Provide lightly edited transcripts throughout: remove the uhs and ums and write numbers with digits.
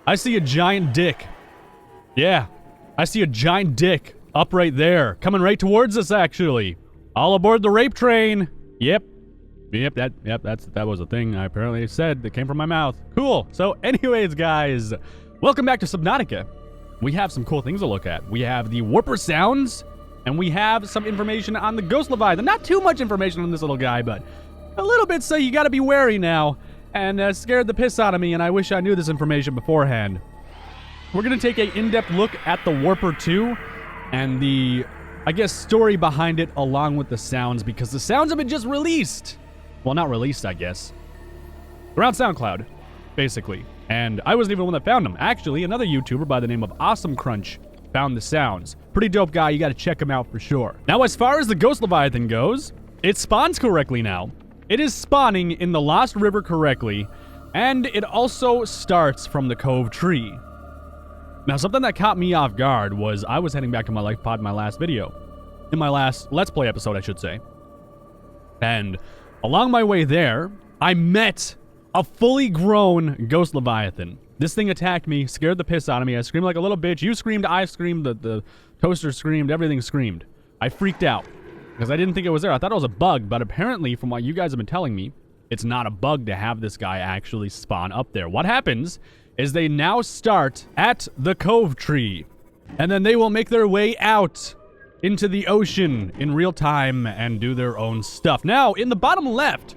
I see a giant dick. Yeah, I see a giant dick up right there, coming right towards us, actually. All aboard the rape train. Yep, that was a thing I apparently said that came from my mouth. Cool. So anyways, guys, welcome back to Subnautica. We have some cool things to look at. We have the WARPER sounds, and we have some information on the Ghost Leviathan. Not too much information on this little guy, but a little bit, so you gotta be wary now. And scared the piss out of me, and I wish I knew this information beforehand. We're gonna take a in-depth look at the WARPER 2 and the, I guess, story behind it along with the sounds, because the sounds have been just released. Well, not released, I guess. They're on SoundCloud, basically. And I wasn't even the one that found them. Actually, another YouTuber by the name of Awesome Crunch found the sounds. Pretty dope guy, you gotta check him out for sure. Now, as far as the Ghost Leviathan goes, it spawns correctly now. It is spawning in the Lost River correctly, and it also starts from the Cove Tree. Now, something that caught me off guard was I was heading back to my life pod in my last video. In my last Let's Play episode, I should say. And along my way there, I met a fully grown Ghost Leviathan. This thing attacked me, scared the piss out of me. I screamed like a little bitch. You screamed, I screamed, the toaster screamed, everything screamed. I freaked out because I didn't think it was there. I thought it was a bug, but apparently, from what you guys have been telling me, it's not a bug to have this guy actually spawn up there. What happens is they now start at the Cove Tree, and then they will make their way out into the ocean in real time and do their own stuff. Now, in the bottom left,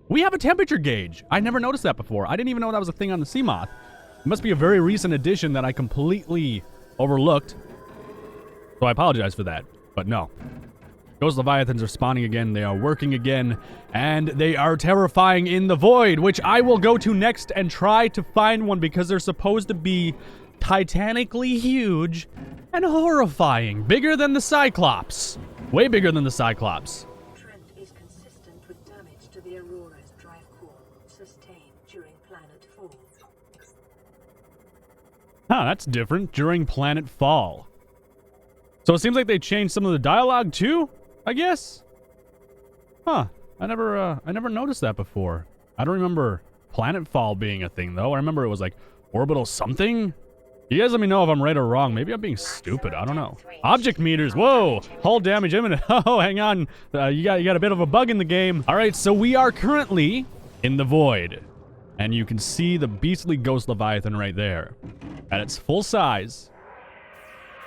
we have a temperature gauge. I never noticed that before. I didn't even know that was a thing on the Sea Moth. It must be a very recent addition that I completely overlooked. So I apologize for that, but no. Ghost Leviathans are spawning again, they are working again, and they are terrifying in the void, which I will go to next and try to find one because they're supposed to be titanically huge and horrifying. Bigger than the Cyclops. Way bigger than the Cyclops. Trend is consistent with damage to the Aurora's drive core sustained during planet fall. Huh, that's different. During planet fall. So it seems like they changed some of the dialogue too, I guess? Huh. I never noticed that before. I don't remember planetfall being a thing, though. I remember it was like orbital something. You guys let me know if I'm right or wrong. Maybe I'm being stupid. I don't know. Object meters. Whoa. Hull damage imminent. Oh, hang on. You got a bit of a bug in the game. All right, so we are currently in the void. And you can see the beastly Ghost Leviathan right there. At its full size.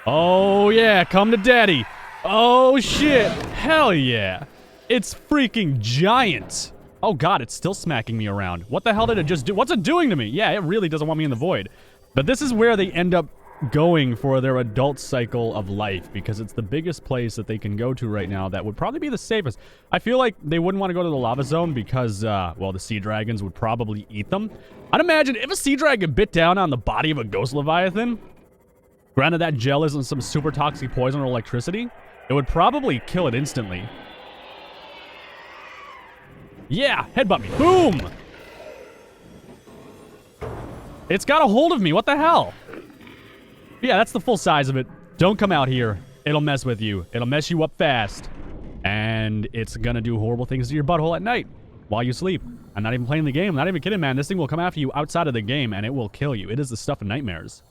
Oh, yeah. Come to daddy. Oh, shit. Hell yeah. It's freaking giant. Oh, God. It's still smacking me around. What the hell did it just do? What's it doing to me? Yeah, it really doesn't want me in the void. But this is where they end up going for their adult cycle of life, because it's the biggest place that they can go to right now that would probably be the safest. I feel like they wouldn't want to go to the lava zone because, well, the sea dragons would probably eat them. I'd imagine if a sea dragon bit down on the body of a Ghost Leviathan, granted that gel isn't some super toxic poison or electricity, it would probably kill it instantly. Yeah, headbutt me. Boom! It's got a hold of me. What the hell? Yeah, that's the full size of it. Don't come out here. It'll mess with you. It'll mess you up fast. And it's gonna do horrible things to your butthole at night while you sleep. I'm not even playing the game. I'm not even kidding, man. This thing will come after you outside of the game, and it will kill you. It is the stuff of nightmares.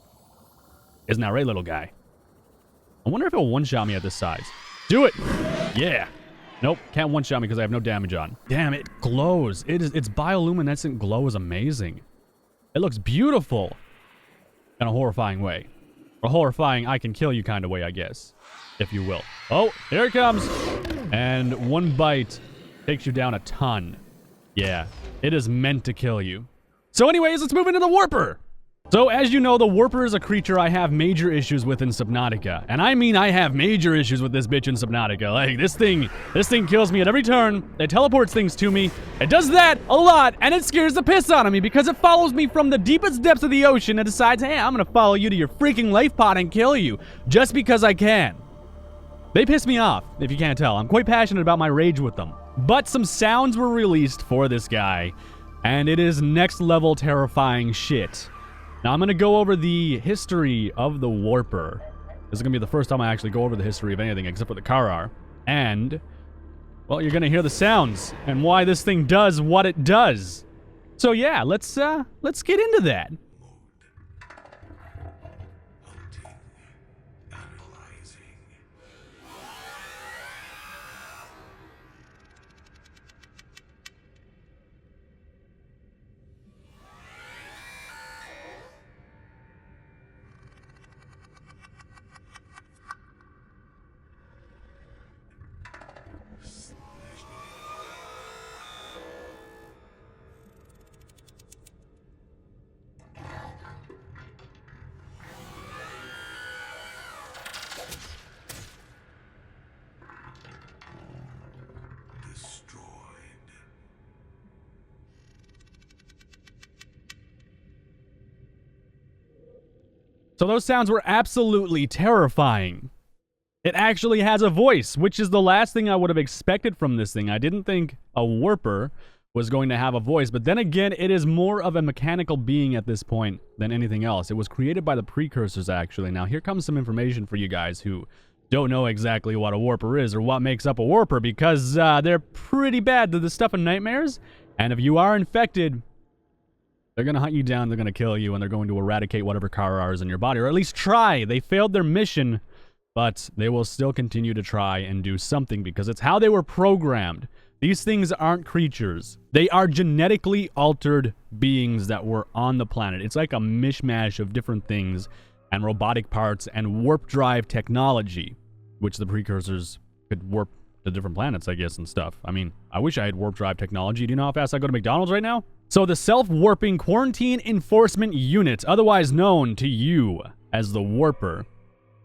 Isn't that right, little guy? I wonder if it'll one-shot me at this size. Do it! Yeah. Nope, can't one-shot me because I have no damage on. Damn, it glows. Its bioluminescent glow is amazing. It looks beautiful. In a horrifying way. A horrifying, I can kill you kind of way, I guess. If you will. Oh, here it comes. And one bite takes you down a ton. Yeah, it is meant to kill you. So anyways, let's move into the WARPER. So as you know, the WARPER is a creature I have major issues with in Subnautica. And I mean I have major issues with this bitch in Subnautica. Like, this thing kills me at every turn. It teleports things to me. It does that a lot, and it scares the piss out of me because it follows me from the deepest depths of the ocean and decides, hey, I'm gonna follow you to your freaking life pod and kill you. Just because I can. They piss me off, if you can't tell. I'm quite passionate about my rage with them. But some sounds were released for this guy, and it is next level terrifying shit. Now, I'm going to go over the history of the WARPER. This is going to be the first time I actually go over the history of anything except for the Karar. And, well, you're going to hear the sounds and why this thing does what it does. So, yeah, let's get into that. So those sounds were absolutely terrifying. It actually has a voice, which is the last thing I would have expected from this thing. I didn't think a warper was going to have a voice, but then again, it is more of a mechanical being at this point than anything else. It was created by the precursors, actually. Now, here comes some information for you guys who don't know exactly what a warper is or what makes up a warper, because they're pretty bad. They're the stuff of nightmares, and if you are infected, they're going to hunt you down, they're going to kill you, and they're going to eradicate whatever Kara is in your body, or at least try. They failed their mission, but they will still continue to try and do something because it's how they were programmed. These things aren't creatures. They are genetically altered beings that were on the planet. It's like a mishmash of different things and robotic parts and warp drive technology, which the precursors could warp to different planets, I guess, and stuff. I mean, I wish I had warp drive technology. Do you know how fast I go to McDonald's right now? So the self-warping quarantine enforcement unit, otherwise known to you as the Warper,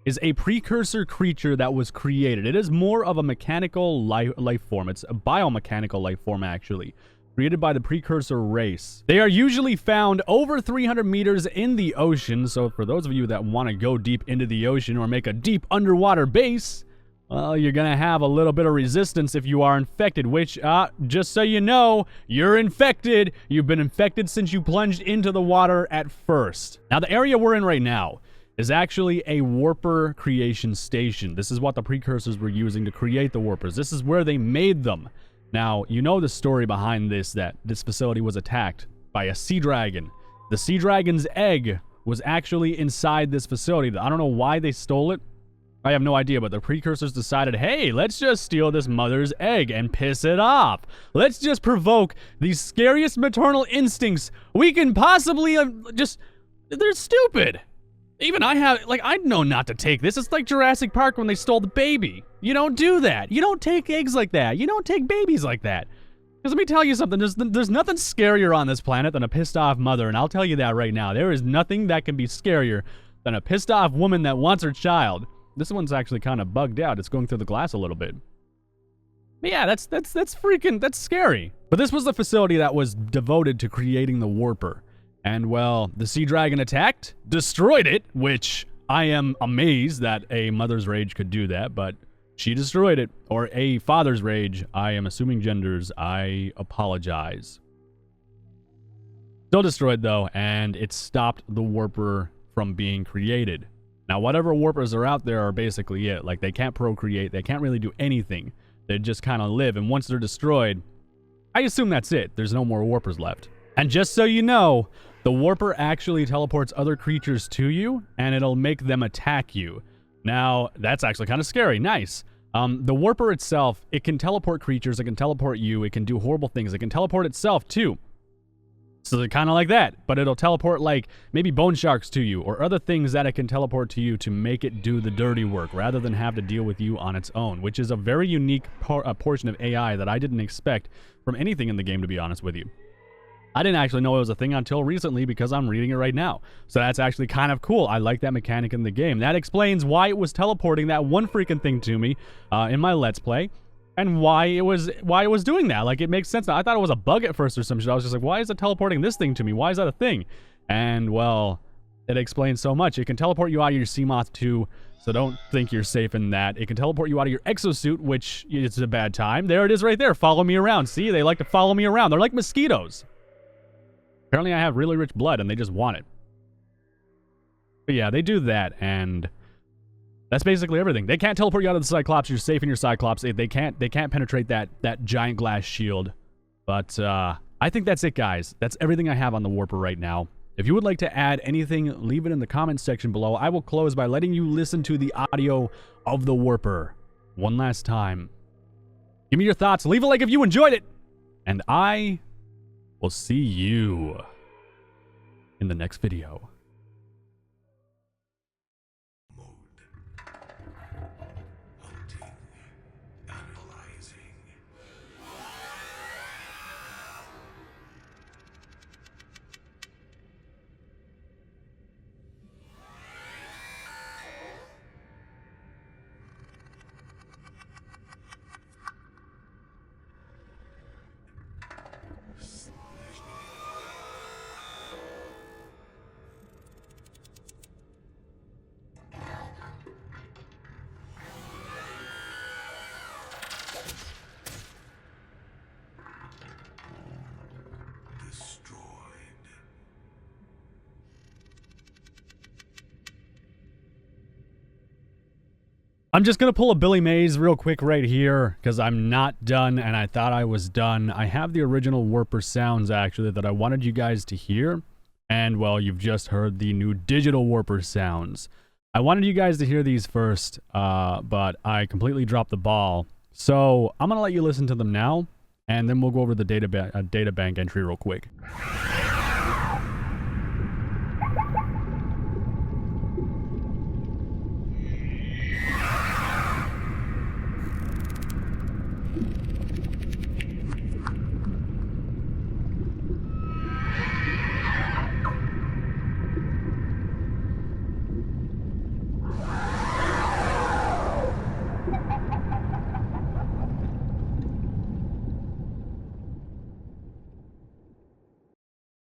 is a precursor creature that was created. It is more of a mechanical life form. It's a biomechanical life form, actually, created by the precursor race. They are usually found over 300 meters in the ocean, so for those of you that want to go deep into the ocean or make a deep underwater base, well, you're gonna have a little bit of resistance if you are infected, which, just so you know, you're infected. You've been infected since you plunged into the water at first. Now, the area we're in right now is actually a warper creation station. This is what the precursors were using to create the warpers. This is where they made them. Now, you know the story behind this, that this facility was attacked by a sea dragon. The sea dragon's egg was actually inside this facility. I don't know why they stole it. I have no idea, but the precursors decided, hey, let's just steal this mother's egg and piss it off. Let's just provoke these scariest maternal instincts we can possibly they're stupid. Even I know not to take this. It's like Jurassic Park when they stole the baby. You don't do that. You don't take eggs like that. You don't take babies like that. Because let me tell you something. There's nothing scarier on this planet than a pissed off mother, and I'll tell you that right now. There is nothing that can be scarier than a pissed off woman that wants her child. This one's actually kind of bugged out. It's going through the glass a little bit. But yeah, that's scary. But this was the facility that was devoted to creating the Warper. And, well, the Sea Dragon attacked, destroyed it, which I am amazed that a mother's rage could do that, but she destroyed it. Or a father's rage. I am assuming genders. I apologize. Still destroyed, though, and it stopped the Warper from being created. Now, whatever Warpers are out there are basically it. Like, they can't procreate. They can't really do anything. They just kind of live, and once they're destroyed, I assume that's it. There's no more Warpers left. And just so you know, the Warper actually teleports other creatures to you, and it'll make them attack you. Now, that's actually kind of scary. Nice. The Warper itself, it can teleport creatures, it can teleport you, it can do horrible things, it can teleport itself too. So they're kind of like that, but it'll teleport like maybe bone sharks to you, or other things that it can teleport to you to make it do the dirty work, rather than have to deal with you on its own, which is a very unique portion of AI that I didn't expect from anything in the game, to be honest with you. I didn't actually know it was a thing until recently because I'm reading it right now. So that's actually kind of cool. I like that mechanic in the game. That explains why it was teleporting that one freaking thing to me in my Let's Play, and why it was doing that. Like, it makes sense now. I thought it was a bug at first or some shit. I was just like, why is it teleporting this thing to me? Why is that a thing? And, well, it explains so much. It can teleport you out of your Seamoth 2, so don't think you're safe in that. It can teleport you out of your exosuit, which is a bad time. There it is right there. Follow me around. See, they like to follow me around. They're like mosquitoes. Apparently I have really rich blood and they just want it. But yeah, they do that, and that's basically everything. They can't teleport you out of the Cyclops. You're safe in your Cyclops. They can't penetrate that giant glass shield. But I think that's it, guys. That's everything I have on the Warper right now. If you would like to add anything, leave it in the comments section below. I will close by letting you listen to the audio of the Warper one last time. Give me your thoughts. Leave a like if you enjoyed it. And I will see you in the next video. I'm just going to pull a Billy Mays real quick right here because I'm not done and I thought I was done. I have the original WARPER sounds actually that I wanted you guys to hear. And well, you've just heard the new digital WARPER sounds. I wanted you guys to hear these first, but I completely dropped the ball. So I'm going to let you listen to them now and then we'll go over the data bank entry real quick.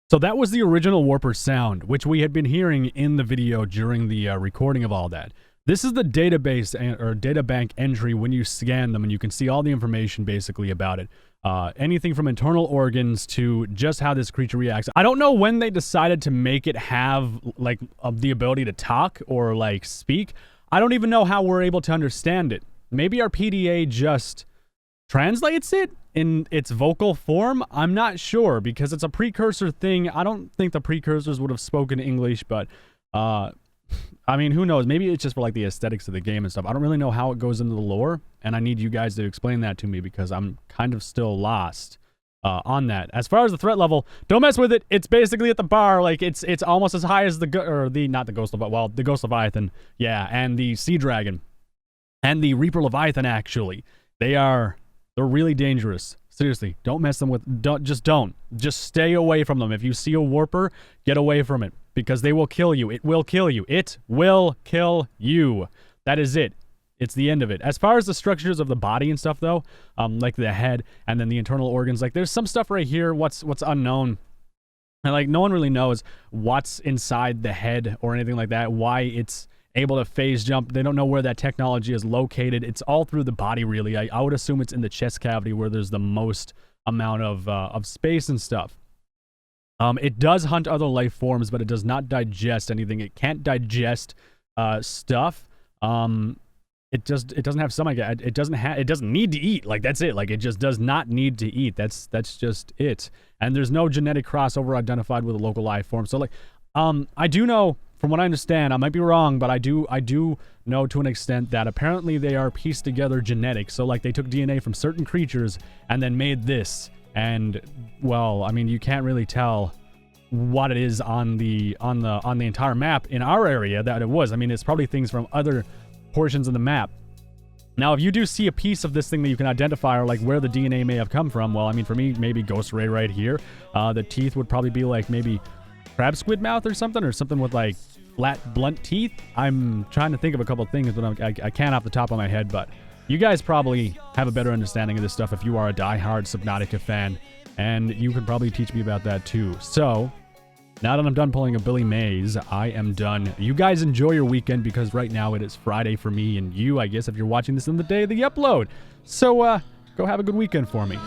So that was the original WARPER sound, which we had been hearing in the video during the recording of all that. This is the database or data bank entry when you scan them, and you can see all the information basically about it. Anything from internal organs to just how this creature reacts. I don't know when they decided to make it have like the ability to talk or like speak. I don't even know how we're able to understand it. Maybe our PDA just translates it in its vocal form. I'm not sure because it's a precursor thing. I don't think the precursors would have spoken English, but I mean, who knows? Maybe it's just for like the aesthetics of the game and stuff. I don't really know how it goes into the lore, and I need you guys to explain that to me because I'm kind of still lost on that. As far as the threat level, don't mess with it. It's basically at the bar. Like it's almost as high as the Ghost Leviathan, yeah, and the Sea Dragon and the Reaper Leviathan. Actually, they're really dangerous. Seriously, don't mess them with. Just stay away from them. If you see a WARPER, get away from it because they will kill you. It will kill you. It will kill you. That is it. It's the end of it. As far as the structures of the body and stuff, though, like the head and then the internal organs, like there's some stuff right here. What's unknown, and like no one really knows what's inside the head or anything like that. Why it's able to phase jump. They don't know where that technology is located. It's all through the body, really. I would assume it's in the chest cavity where there's the most amount of space and stuff. It does hunt other life forms, but it does not digest anything. It can't digest stuff. It doesn't have stomach. It doesn't need to eat. Like that's it. Like it just does not need to eat. That's just it. And there's no genetic crossover identified with a local life form. So like, I do know. From what I understand, I might be wrong, but I do know to an extent that apparently they are pieced together genetics. So like they took DNA from certain creatures and then made this. And well, I mean, you can't really tell what it is on the entire map in our area that it was. I mean, it's probably things from other portions of the map. Now, if you do see a piece of this thing that you can identify or like where the DNA may have come from, well, I mean, for me, maybe Ghost Ray right here. The teeth would probably be like maybe crab squid mouth or something with like flat blunt teeth. I'm trying to think of a couple of things, but I can't off the top of my head. But you guys probably have a better understanding of this stuff if you are a diehard Subnautica fan, and you can probably teach me about that too. So now that I'm done pulling a Billy Mays, I am done. You guys enjoy your weekend because right now it is Friday for me and you, I guess, if you're watching this on the day of the upload. So go have a good weekend for me.